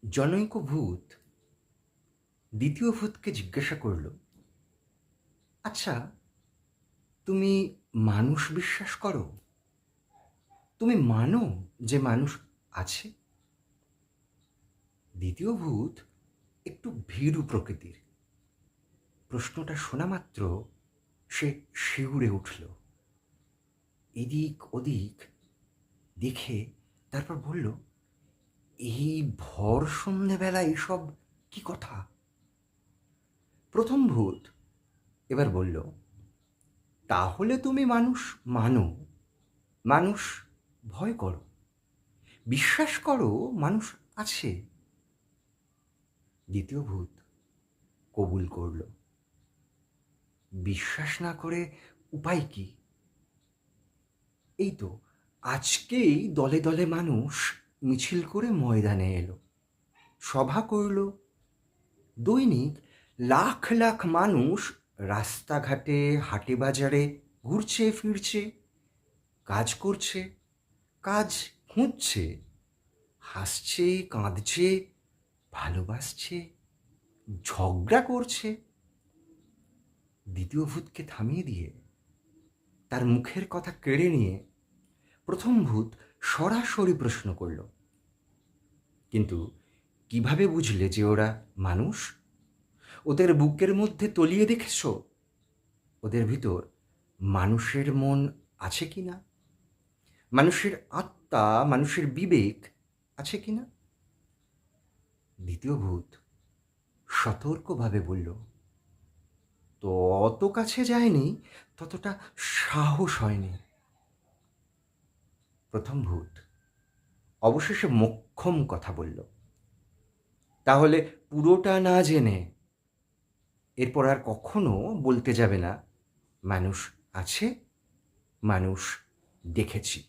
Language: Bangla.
জনৈক ভূত দ্বিতীয় ভূতকে জিজ্ঞাসা করল, আচ্ছা, তুমি মানুষ বিশ্বাস করো? তুমি মানো যে মানুষ আছে? দ্বিতীয় ভূত একটু ভীরু প্রকৃতির। প্রশ্নটা শোনা মাত্র সে শিউরে উঠল, এদিক ওদিক দেখে তারপর বলল, এই ভর সন্ধেবেলা এসব কি কথা? প্রথম ভূত এবার বলল, তাহলে তুমি মানুষ মানো, মানুষ ভয় করো, বিশ্বাস করো মানুষ আছে? দ্বিতীয় ভূত কবুল করল, বিশ্বাস না করে উপায় কি? এই তো আজকেই দলে দলে মানুষ মিছিল করে ময়দানে এলো, সভা করল। দৈনিক লাখ লাখ মানুষ রাস্তাঘাটে হাটে বাজারে ঘুরছে ফিরছে, কাজ করছে, কাজ খুঁজছে, হাসছে কাঁদছে, ভালোবাসছে, ঝগড়া করছে। দ্বিতীয় ভূতকে থামিয়ে দিয়ে, তার মুখের কথা কেড়ে নিয়ে প্রথম ভূত সরাসরি প্রশ্ন করল, কিন্তু কিভাবে বুঝলে যে ওরা মানুষ? ওদের বুকের মধ্যে তলিয়ে দেখেছ ওদের ভিতর মানুষের মন আছে কি না? মানুষের আত্মা, মানুষের বিবেক আছে কি না? দ্বিতীয় ভূত সতর্কভাবে বলল, তো অত কাছে যায়নি, ততটা সাহস হয়নি। প্রথম ভূত অবশেষে মোক্ষম কথা বলল, তাহলে পুরোটা না জেনে এরপর আর কখনো বলতে যাবে না মানুষ আছে, মানুষ দেখেছি।